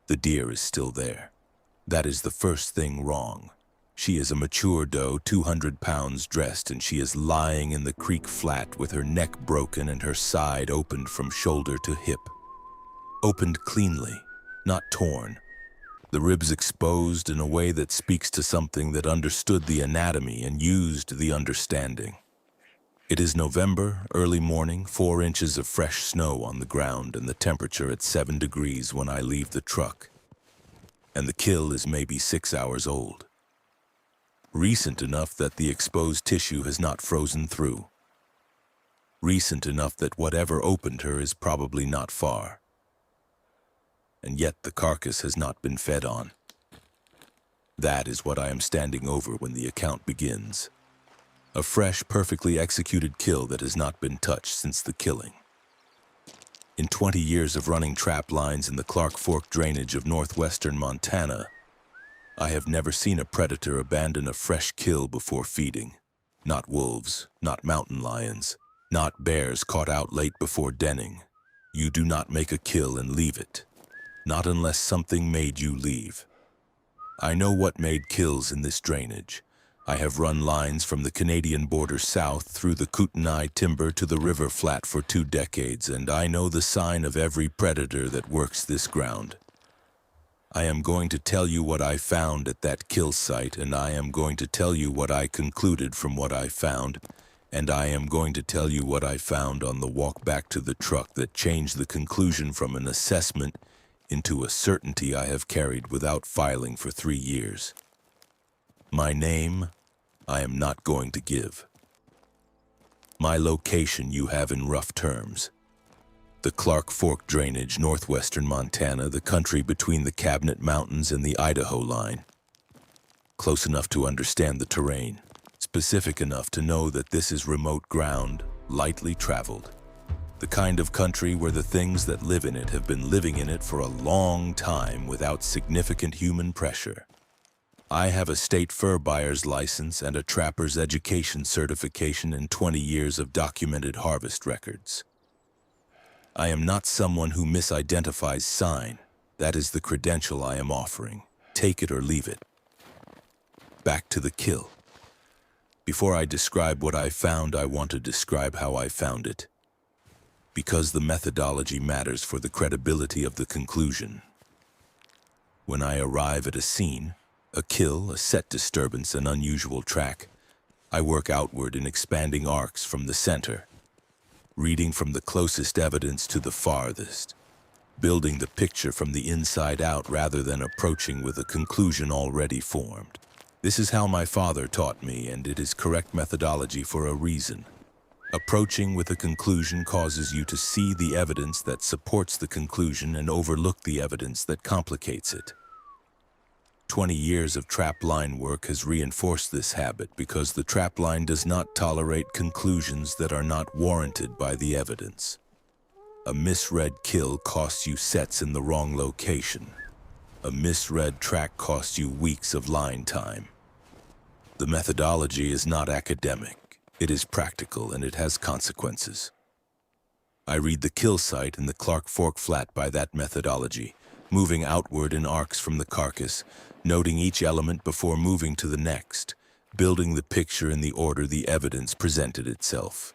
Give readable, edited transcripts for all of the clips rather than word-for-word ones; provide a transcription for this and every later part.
The deer is still there. That is the first thing wrong. She is a mature doe, 200 pounds dressed, and she is lying in the creek flat with her neck broken and her side opened from shoulder to hip. Opened cleanly, not torn. The ribs exposed in a way that speaks to something that understood the anatomy and used the understanding. It is November, early morning, 4 inches of fresh snow on the ground and the temperature at 7 degrees when I leave the truck. And the kill is maybe 6 hours old. Recent enough that the exposed tissue has not frozen through. Recent enough that whatever opened her is probably not far. And yet the carcass has not been fed on. That is what I am standing over when the account begins. A fresh, perfectly executed kill that has not been touched since the killing. In 20 years of running trap lines in the Clark Fork drainage of northwestern Montana, I have never seen a predator abandon a fresh kill before feeding. Not wolves, not mountain lions, not bears caught out late before denning. You do not make a kill and leave it. Not unless something made you leave. I know what made kills in this drainage. I have run lines from the Canadian border south through the Kootenai timber to the river flat for 2 decades, and I know the sign of every predator that works this ground. I am going to tell you what I found at that kill site, and I am going to tell you what I concluded from what I found, and I am going to tell you what I found on the walk back to the truck that changed the conclusion from an assessment into a certainty I have carried without filing for 3 years. My name, I am not going to give. My location you have in rough terms. The Clark Fork drainage, northwestern Montana, the country between the Cabinet Mountains and the Idaho line. Close enough to understand the terrain, specific enough to know that this is remote ground, lightly traveled. The kind of country where the things that live in it have been living in it for a long time without significant human pressure. I have a state fur buyer's license and a trapper's education certification and 20 years of documented harvest records. I am not someone who misidentifies sign. That is the credential I am offering. Take it or leave it. Back to the kill. Before I describe what I found, I want to describe how I found it. Because the methodology matters for the credibility of the conclusion. When I arrive at a scene, a kill, a set disturbance, an unusual track, I work outward in expanding arcs from the center, reading from the closest evidence to the farthest, building the picture from the inside out rather than approaching with a conclusion already formed. This is how my father taught me, and it is correct methodology for a reason. Approaching with a conclusion causes you to see the evidence that supports the conclusion and overlook the evidence that complicates it. 20 years of trap line work has reinforced this habit because the trap line does not tolerate conclusions that are not warranted by the evidence. A misread kill costs you sets in the wrong location. A misread track costs you weeks of line time. The methodology is not academic. It is practical and it has consequences. I read the kill site in the Clark Fork Flat by that methodology, moving outward in arcs from the carcass, noting each element before moving to the next, building the picture in the order the evidence presented itself.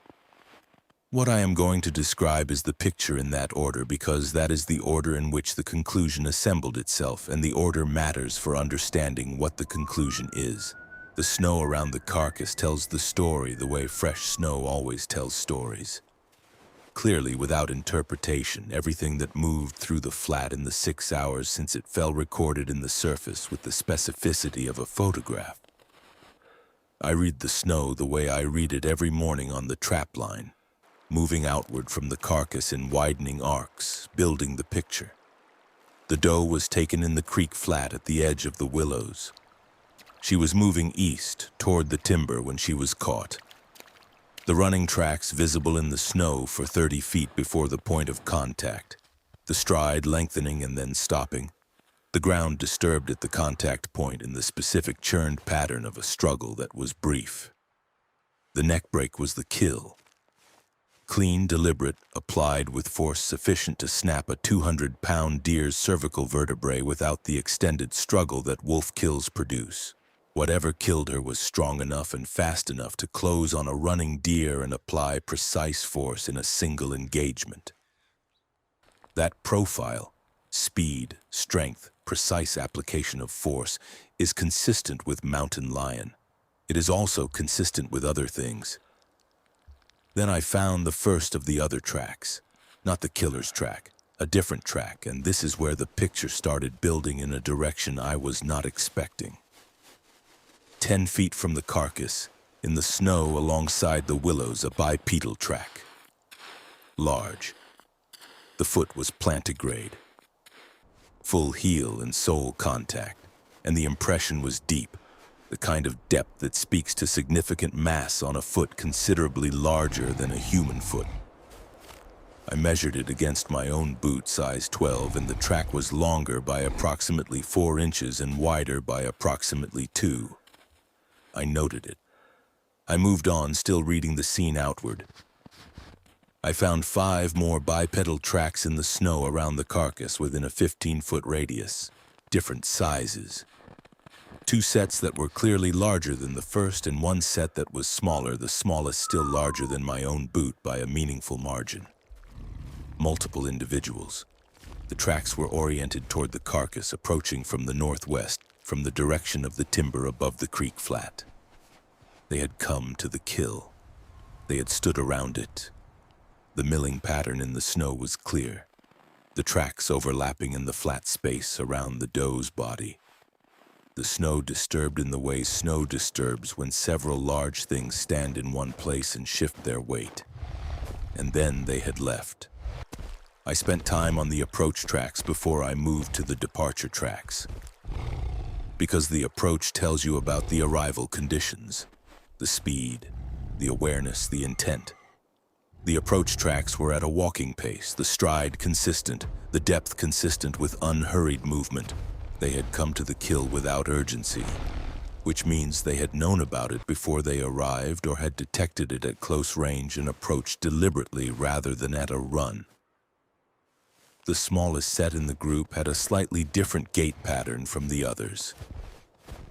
What I am going to describe is the picture in that order because that is the order in which the conclusion assembled itself, and the order matters for understanding what the conclusion is. The snow around the carcass tells the story the way fresh snow always tells stories. Clearly, without interpretation, everything that moved through the flat in the 6 hours since it fell recorded in the surface with the specificity of a photograph. I read the snow the way I read it every morning on the trap line, moving outward from the carcass in widening arcs, building the picture. The doe was taken in the creek flat at the edge of the willows. She was moving east toward the timber when she was caught. The running tracks visible in the snow for 30 feet before the point of contact, the stride lengthening and then stopping, the ground disturbed at the contact point in the specific churned pattern of a struggle that was brief. The neck break was the kill. Clean, deliberate, applied with force sufficient to snap a 200-pound deer's cervical vertebrae without the extended struggle that wolf kills produce. Whatever killed her was strong enough and fast enough to close on a running deer and apply precise force in a single engagement. That profile, speed, strength, precise application of force, is consistent with mountain lion. It is also consistent with other things. Then I found the first of the other tracks, not the killer's track, a different track, and this is where the picture started building in a direction I was not expecting. 10 feet from the carcass, in the snow alongside the willows, a bipedal track. Large. The foot was plantigrade. Full heel and sole contact, and the impression was deep. The kind of depth that speaks to significant mass on a foot considerably larger than a human foot. I measured it against my own boot, size 12, and the track was longer by approximately 4 inches and wider by approximately 2. I noted it. I moved on, still reading the scene outward. I found 5 more bipedal tracks in the snow around the carcass within a 15-foot radius, different sizes. 2 sets that were clearly larger than the first, and 1 set that was smaller, the smallest still larger than my own boot by a meaningful margin. Multiple individuals. The tracks were oriented toward the carcass, approaching from the northwest, from the direction of the timber above the creek flat. They had come to the kill. They had stood around it. The milling pattern in the snow was clear, the tracks overlapping in the flat space around the doe's body. The snow disturbed in the way snow disturbs when several large things stand in one place and shift their weight. And then they had left. I spent time on the approach tracks before I moved to the departure tracks. Because the approach tells you about the arrival conditions, the speed, the awareness, the intent. The approach tracks were at a walking pace, the stride consistent, the depth consistent with unhurried movement. They had come to the kill without urgency, which means they had known about it before they arrived or had detected it at close range and approached deliberately rather than at a run. The smallest set in the group had a slightly different gait pattern from the others.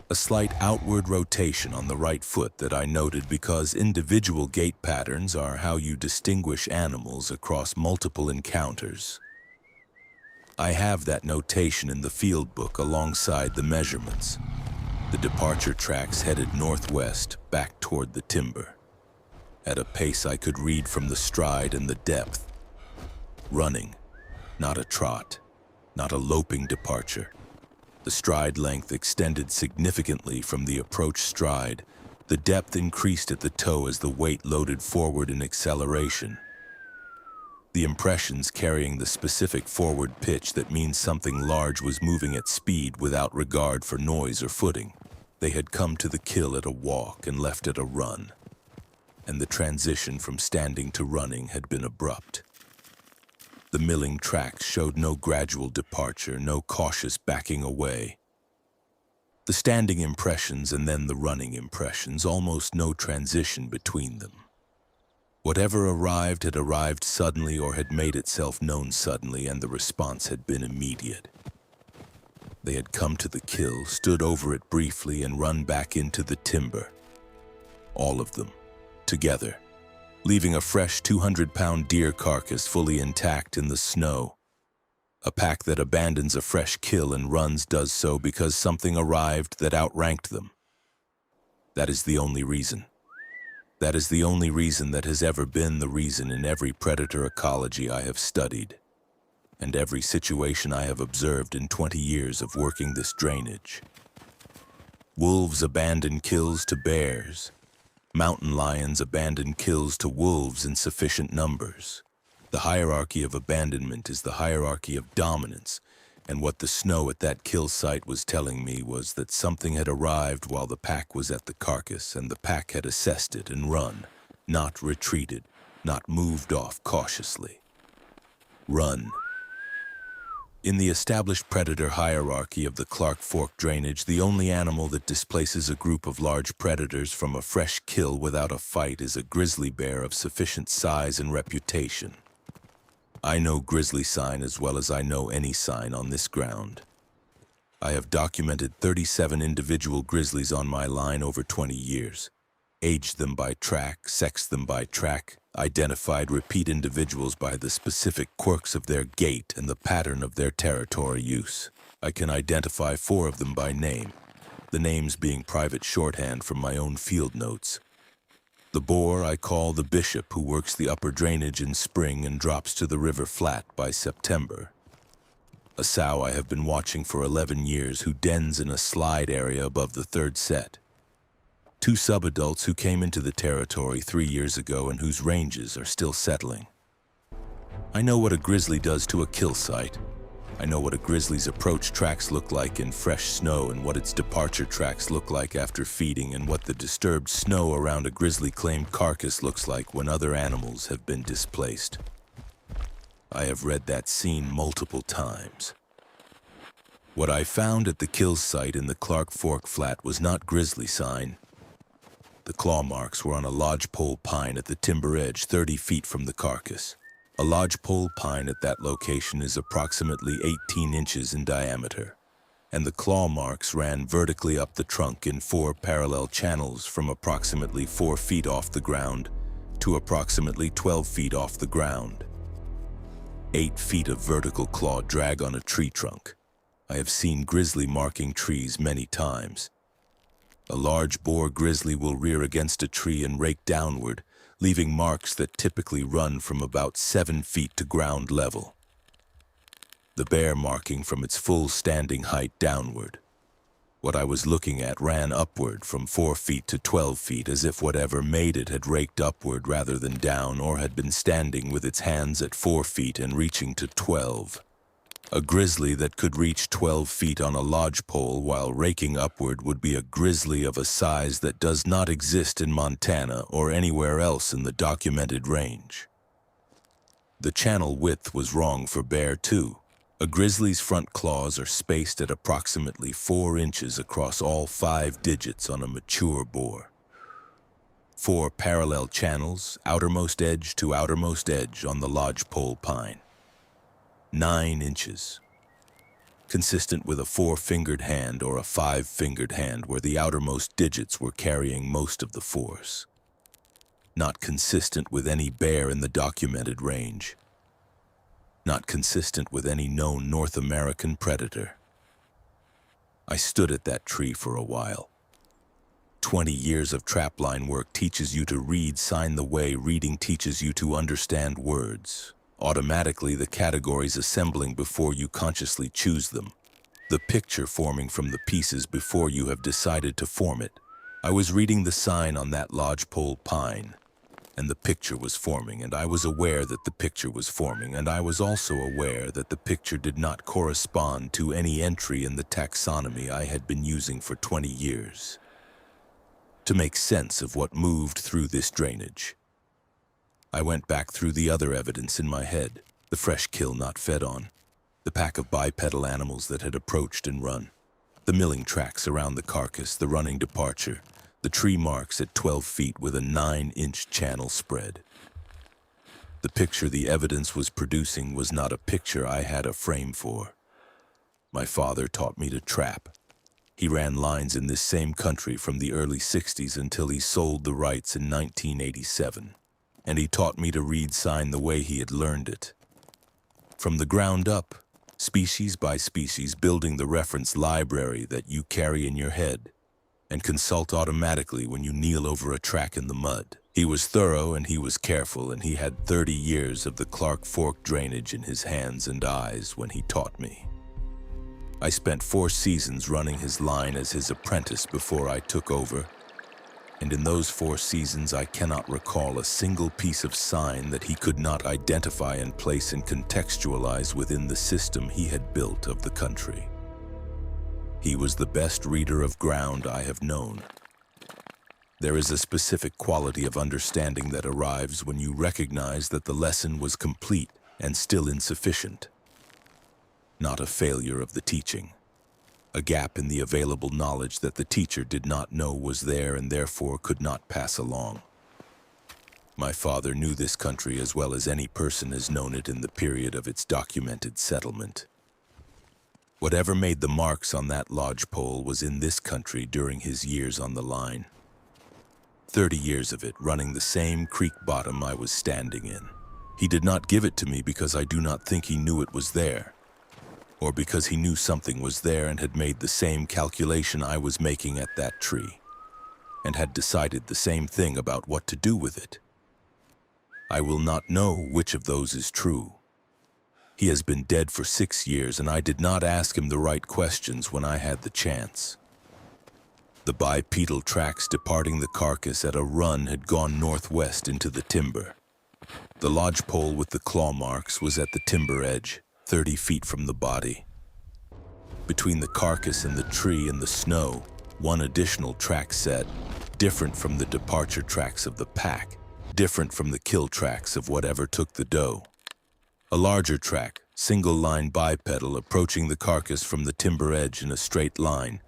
A slight outward rotation on the right foot that I noted because individual gait patterns are how you distinguish animals across multiple encounters. I have that notation in the field book alongside the measurements. The departure tracks headed northwest, back toward the timber, at a pace I could read from the stride and the depth. Running, not a trot, not a loping departure. The stride length extended significantly from the approach stride. The depth increased at the toe as the weight loaded forward in acceleration. The impressions carrying the specific forward pitch that means something large was moving at speed without regard for noise or footing. They had come to the kill at a walk and left at a run. And the transition from standing to running had been abrupt. The milling tracks showed no gradual departure, no cautious backing away. The standing impressions and then the running impressions, almost no transition between them. Whatever arrived had arrived suddenly or had made itself known suddenly, and the response had been immediate. They had come to the kill, stood over it briefly, and run back into the timber. All of them, together, leaving a fresh 200-pound deer carcass fully intact in the snow. A pack that abandons a fresh kill and runs does so because something arrived that outranked them. That is the only reason. That is the only reason that has ever been the reason in every predator ecology I have studied, and every situation I have observed in 20 years of working this drainage. Wolves abandon kills to bears. Mountain lions abandon kills to wolves in sufficient numbers. The hierarchy of abandonment is the hierarchy of dominance, and what the snow at that kill site was telling me was that something had arrived while the pack was at the carcass, and the pack had assessed it and run, not retreated, not moved off cautiously. Run. In the established predator hierarchy of the Clark Fork drainage, the only animal that displaces a group of large predators from a fresh kill without a fight is a grizzly bear of sufficient size and reputation. I know grizzly sign as well as I know any sign on this ground. I have documented 37 individual grizzlies on my line over 20 years, aged them by track, sexed them by track, identified repeat individuals by the specific quirks of their gait and the pattern of their territory use. I can identify 4 of them by name, the names being private shorthand from my own field notes. The boar I call the bishop, who works the upper drainage in spring and drops to the river flat by September. A sow I have been watching for 11 years who dens in a slide area above the 3rd set. 2 subadults who came into the territory 3 years ago and whose ranges are still settling. I know what a grizzly does to a kill site. I know what a grizzly's approach tracks look like in fresh snow and what its departure tracks look like after feeding and what the disturbed snow around a grizzly-claimed carcass looks like when other animals have been displaced. I have read that scene multiple times. What I found at the kill site in the Clark Fork Flat was not grizzly sign. The claw marks were on a lodgepole pine at the timber edge 30 feet from the carcass. A lodgepole pine at that location is approximately 18 inches in diameter, and the claw marks ran vertically up the trunk in 4 parallel channels from approximately 4 feet off the ground to approximately 12 feet off the ground. 8 feet of vertical claw drag on a tree trunk. I have seen grizzly marking trees many times. A large boar grizzly will rear against a tree and rake downward, leaving marks that typically run from about 7 feet to ground level. The bear marking from its full standing height downward. What I was looking at ran upward from 4 feet to 12 feet as if whatever made it had raked upward rather than down or had been standing with its hands at 4 feet and reaching to 12. A grizzly that could reach 12 feet on a lodgepole while raking upward would be a grizzly of a size that does not exist in Montana or anywhere else in the documented range. The channel width was wrong for bear too. A grizzly's front claws are spaced at approximately 4 inches across all 5 digits on a mature boar. 4 parallel channels, outermost edge to outermost edge on the lodgepole pine. 9 inches. Consistent with a 4-fingered hand or a 5-fingered hand where the outermost digits were carrying most of the force. Not consistent with any bear in the documented range. Not consistent with any known North American predator. I stood at that tree for a while. 20 years of trapline work teaches you to read sign the way reading teaches you to understand words. Automatically the categories assembling before you consciously choose them. The picture forming from the pieces before you have decided to form it. I was reading the sign on that lodgepole pine, and the picture was forming, and I was aware that the picture was forming, and I was also aware that the picture did not correspond to any entry in the taxonomy I had been using for 20 years. To make sense of what moved through this drainage, I went back through the other evidence in my head, the fresh kill not fed on, the pack of bipedal animals that had approached and run, the milling tracks around the carcass, the running departure, the tree marks at 12 feet with a 9-inch channel spread. The picture the evidence was producing was not a picture I had a frame for. My father taught me to trap. He ran lines in this same country from the early 60s until he sold the rights in 1987. And he taught me to read sign the way he had learned it. From the ground up, species by species, building the reference library that you carry in your head and consult automatically when you kneel over a track in the mud. He was thorough and he was careful, and he had 30 years of the Clark Fork drainage in his hands and eyes when he taught me. I spent 4 seasons running his line as his apprentice before I took over, and in those 4 seasons I cannot recall a single piece of sign that he could not identify and place and contextualize within the system he had built of the country. He was the best reader of ground I have known. There is a specific quality of understanding that arrives when you recognize that the lesson was complete and still insufficient. not a failure of the teaching. A gap in the available knowledge that the teacher did not know was there and therefore could not pass along. My father knew this country as well as any person has known it in the period of its documented settlement. Whatever made the marks on that lodgepole was in this country during his years on the line. 30 years of it running the same creek bottom I was standing in. He did not give it to me because I do not think he knew it was there, or because he knew something was there and had made the same calculation I was making at that tree, and had decided the same thing about what to do with it. I will not know which of those is true. He has been dead for 6 years, and I did not ask him the right questions when I had the chance. The bipedal tracks departing the carcass at a run had gone northwest into the timber. The lodgepole with the claw marks was at the timber edge, 30 feet from the body. Between the carcass and the tree and the snow, one additional track set, different from the departure tracks of the pack, different from the kill tracks of whatever took the doe. A larger track, single-line bipedal approaching the carcass from the timber edge in a straight line,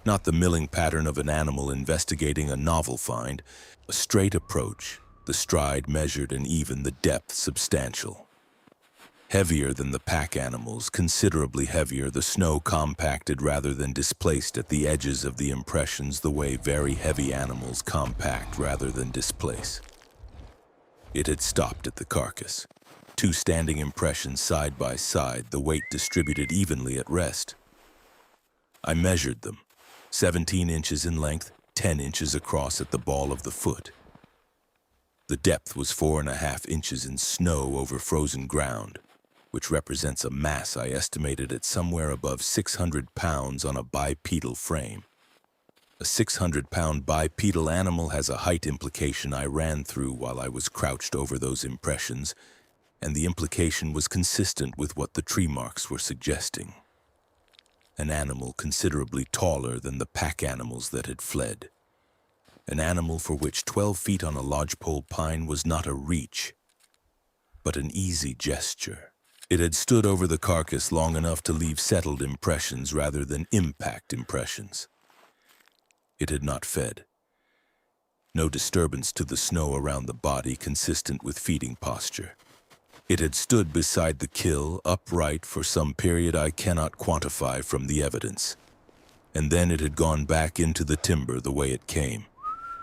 not the milling pattern of an animal investigating a novel find, a straight approach, the stride measured and even the depth substantial. Heavier than the pack animals, considerably heavier, the snow compacted rather than displaced at the edges of the impressions the way very heavy animals compact rather than displace. It had stopped at the carcass. 2 standing impressions side by side, the weight distributed evenly at rest. I measured them, 17 inches in length, 10 inches across at the ball of the foot. The depth was 4.5 inches in snow over frozen ground, which represents a mass I estimated at somewhere above 600 pounds on a bipedal frame. A 600-pound bipedal animal has a height implication I ran through while I was crouched over those impressions, and the implication was consistent with what the tree marks were suggesting. An animal considerably taller than the pack animals that had fled. An animal for which 12 feet on a lodgepole pine was not a reach, but an easy gesture. It had stood over the carcass long enough to leave settled impressions rather than impact impressions. It had not fed. No disturbance to the snow around the body consistent with feeding posture. It had stood beside the kill, upright for some period I cannot quantify from the evidence. And then it had gone back into the timber the way it came.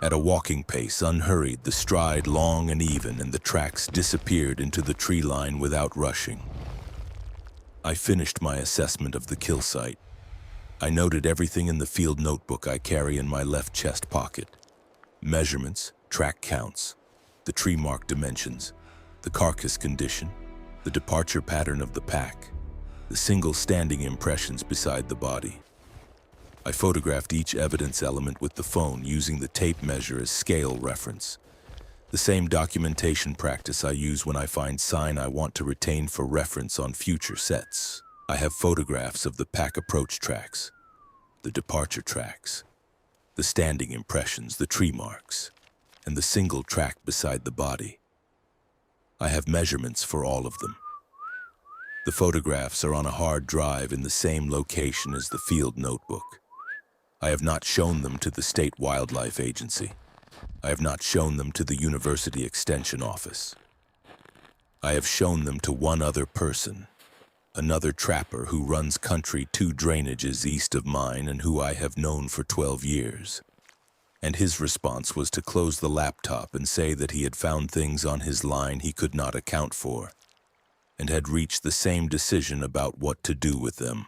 At a walking pace, unhurried, the stride long and even, and the tracks disappeared into the tree line without rushing. I finished my assessment of the kill site. I noted everything in the field notebook I carry in my left chest pocket. Measurements, track counts, the tree mark dimensions, the carcass condition, the departure pattern of the pack, the single standing impressions beside the body. I photographed each evidence element with the phone using the tape measure as scale reference. The same documentation practice I use when I find sign I want to retain for reference on future sets. I have photographs of the pack approach tracks, the departure tracks, the standing impressions, the tree marks, and the single track beside the body. I have measurements for all of them. The photographs are on a hard drive in the same location as the field notebook. I have not shown them to the State Wildlife Agency. I have not shown them to the University Extension Office. I have shown them to one other person, another trapper who runs country 2 drainages east of mine and who I have known for 12 years. And his response was to close the laptop and say that he had found things on his line he could not account for, and had reached the same decision about what to do with them.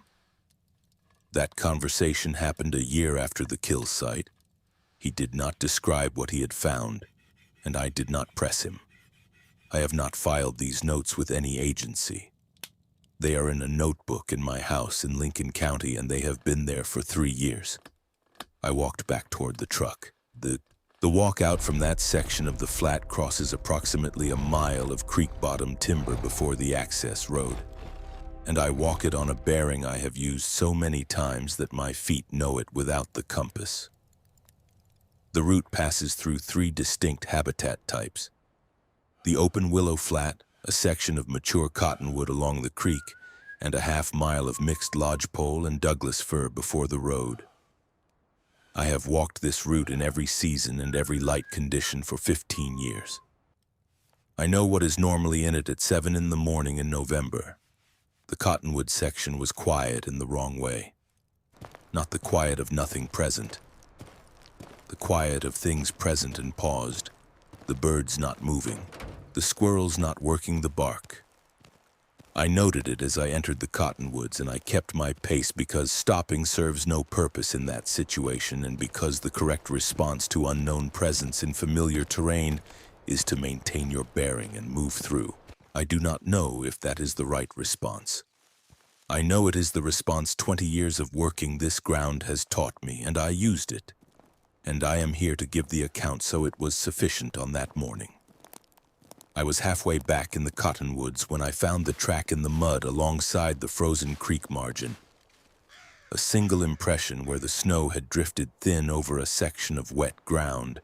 That conversation happened a year after the kill site. He did not describe what he had found, and I did not press him. I have not filed these notes with any agency. They are in a notebook in my house in Lincoln County, and they have been there for 3 years. I walked back toward the truck. The walk out from that section of the flat crosses approximately a mile of creek-bottom timber before the access road, and I walk it on a bearing I have used so many times that my feet know it without the compass. The route passes through 3 distinct habitat types: the open willow flat, a section of mature cottonwood along the creek, and a half-mile of mixed lodgepole and Douglas fir before the road. I have walked this route in every season and every light condition for 15 years. I know what is normally in it at 7 in the morning in November. The cottonwood section was quiet in the wrong way. Not the quiet of nothing present. The quiet of things present and paused. The birds not moving. The squirrels not working the bark. I noted it as I entered the cottonwoods, and I kept my pace because stopping serves no purpose in that situation, and because the correct response to unknown presence in familiar terrain is to maintain your bearing and move through. I do not know if that is the right response. I know it is the response 20 years of working this ground has taught me, and I used it. And I am here to give the account, so it was sufficient on that morning. I was halfway back in the cottonwoods when I found the track in the mud alongside the frozen creek margin. A single impression where the snow had drifted thin over a section of wet ground,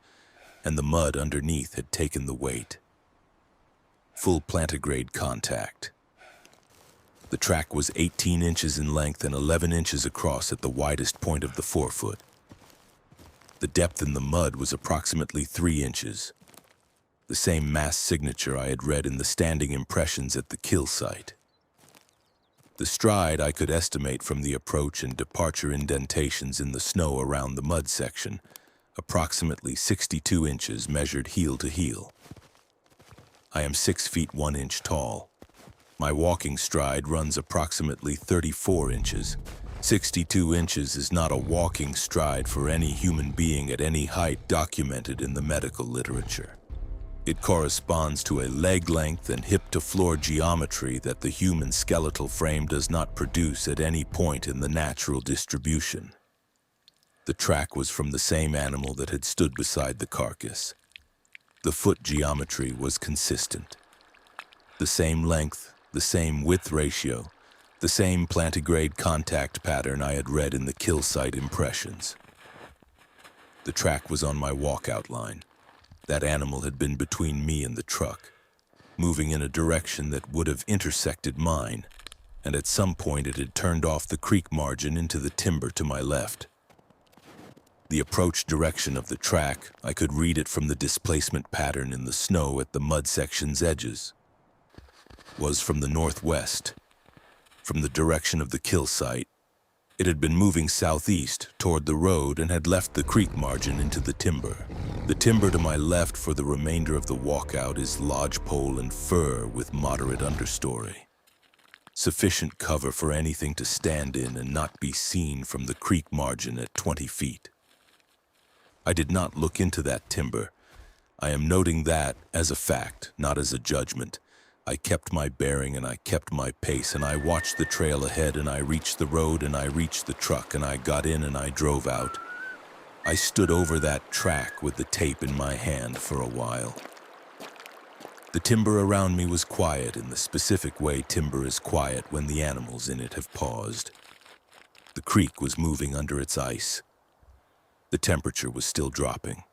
and the mud underneath had taken the weight. Full plantigrade contact. The track was 18 inches in length and 11 inches across at the widest point of the forefoot. The depth in the mud was approximately 3 inches. The same mass signature I had read in the standing impressions at the kill site. The stride I could estimate from the approach and departure indentations in the snow around the mud section, approximately 62 inches measured heel to heel. I am 6 feet 1 inch tall. My walking stride runs approximately 34 inches. 62 inches is not a walking stride for any human being at any height documented in the medical literature. It corresponds to a leg length and hip-to-floor geometry that the human skeletal frame does not produce at any point in the natural distribution. The track was from the same animal that had stood beside the carcass. The foot geometry was consistent. The same length, the same width ratio, the same plantigrade contact pattern I had read in the kill site impressions. The track was on my walkout line. That animal had been between me and the truck, moving in a direction that would have intersected mine, and at some point it had turned off the creek margin into the timber to my left. The approach direction of the track, I could read it from the displacement pattern in the snow at the mud section's edges, was from the northwest, from the direction of the kill site. It had been moving southeast toward the road and had left the creek margin into the timber. The timber to my left for the remainder of the walkout is lodgepole and fir with moderate understory. Sufficient cover for anything to stand in and not be seen from the creek margin at 20 feet. I did not look into that timber. I am noting that as a fact, not as a judgment. I kept my bearing and I kept my pace, and I watched the trail ahead, and I reached the road and I reached the truck, and I got in and I drove out. I stood over that track with the tape in my hand for a while. The timber around me was quiet in the specific way timber is quiet when the animals in it have paused. The creek was moving under its ice. The temperature was still dropping.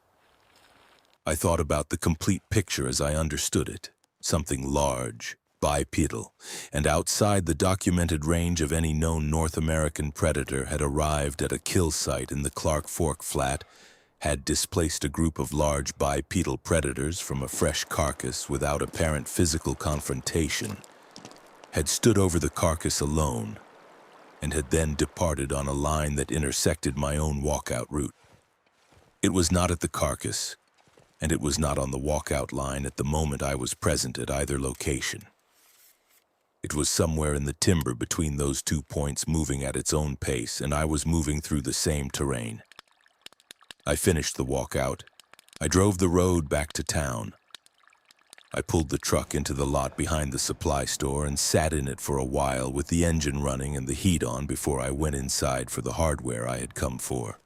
I thought about the complete picture as I understood it. Something large, bipedal, and outside the documented range of any known North American predator had arrived at a kill site in the Clark Fork Flat, had displaced a group of large bipedal predators from a fresh carcass without apparent physical confrontation, had stood over the carcass alone, and had then departed on a line that intersected my own walkout route. It was not at the carcass, and it was not on the walkout line at the moment I was present at either location. It was somewhere in the timber between those 2 points, moving at its own pace, and I was moving through the same terrain. I finished the walkout. I drove the road back to town. I pulled the truck into the lot behind the supply store and sat in it for a while with the engine running and the heat on before I went inside for the hardware I had come for.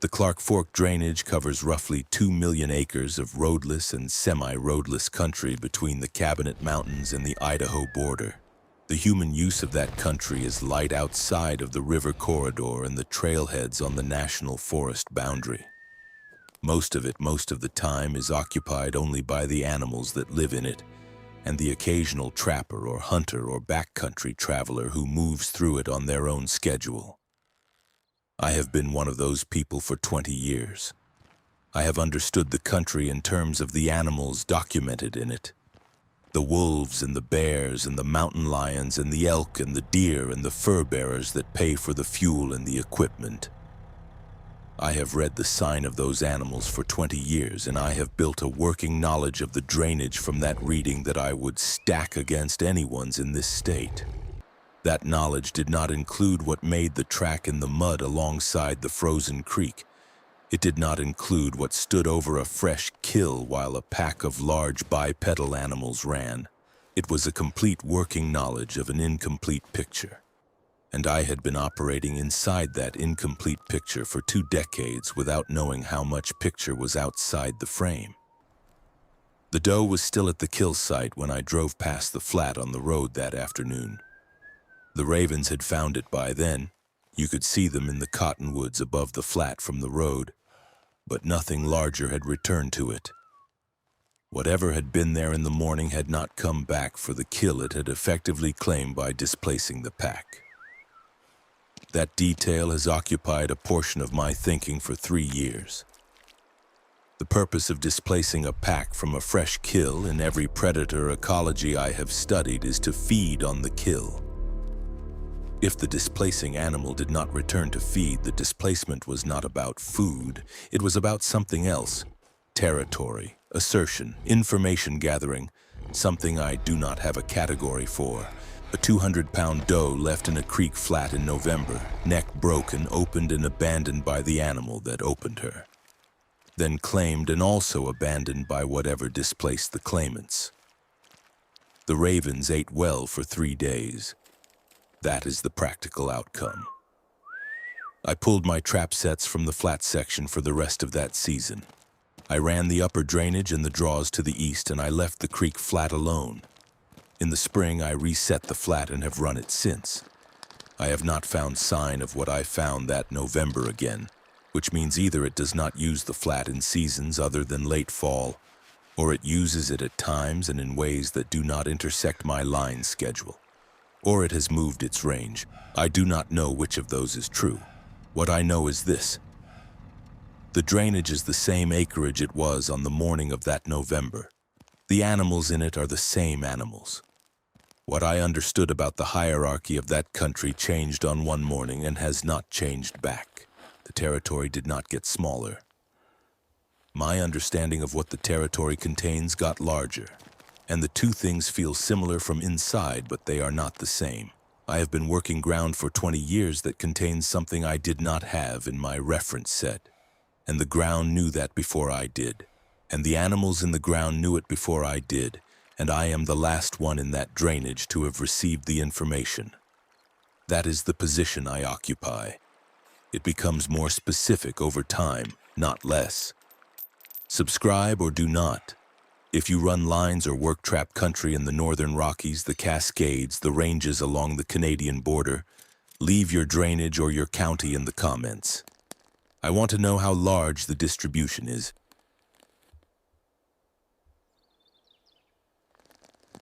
The Clark Fork drainage covers roughly 2 million acres of roadless and semi-roadless country between the Cabinet Mountains and the Idaho border. The human use of that country is light outside of the river corridor and the trailheads on the national forest boundary. Most of the time, is occupied only by the animals that live in it, and the occasional trapper or hunter or backcountry traveler who moves through it on their own schedule. I have been one of those people for 20 years. I have understood the country in terms of the animals documented in it. The wolves and the bears and the mountain lions and the elk and the deer and the fur bearers that pay for the fuel and the equipment. I have read the sign of those animals for 20 years, and I have built a working knowledge of the drainage from that reading that I would stack against anyone's in this state. That knowledge did not include what made the track in the mud alongside the frozen creek. It did not include what stood over a fresh kill while a pack of large bipedal animals ran. It was a complete working knowledge of an incomplete picture. And I had been operating inside that incomplete picture for 2 decades without knowing how much picture was outside the frame. The doe was still at the kill site when I drove past the flat on the road that afternoon. The ravens had found it by then. You could see them in the cottonwoods above the flat from the road, but nothing larger had returned to it. Whatever had been there in the morning had not come back for the kill it had effectively claimed by displacing the pack. That detail has occupied a portion of my thinking for 3 years. The purpose of displacing a pack from a fresh kill in every predator ecology I have studied is to feed on the kill. If the displacing animal did not return to feed, the displacement was not about food, it was about something else. Territory, assertion, information gathering, something I do not have a category for. A 200-pound doe left in a creek flat in November, neck broken, opened and abandoned by the animal that opened her. Then claimed and also abandoned by whatever displaced the claimants. The ravens ate well for 3 days. That is the practical outcome. I pulled my trap sets from the flat section for the rest of that season. I ran the upper drainage and the draws to the east, and I left the creek flat alone. In the spring, I reset the flat and have run it since. I have not found sign of what I found that November again, which means either it does not use the flat in seasons other than late fall, or it uses it at times and in ways that do not intersect my line schedule, or it has moved its range. I do not know which of those is true. What I know is this. The drainage is the same acreage it was on the morning of that November. The animals in it are the same animals. What I understood about the hierarchy of that country changed on one morning and has not changed back. The territory did not get smaller. My understanding of what the territory contains got larger, and the two things feel similar from inside, but they are not the same. I have been working ground for 20 years that contains something I did not have in my reference set, and the ground knew that before I did, and the animals in the ground knew it before I did, and I am the last one in that drainage to have received the information. That is the position I occupy. It becomes more specific over time, not less. Subscribe or do not. If you run lines or work trap country in the northern Rockies, the Cascades, the ranges along the Canadian border, leave your drainage or your county in the comments. I want to know how large the distribution is.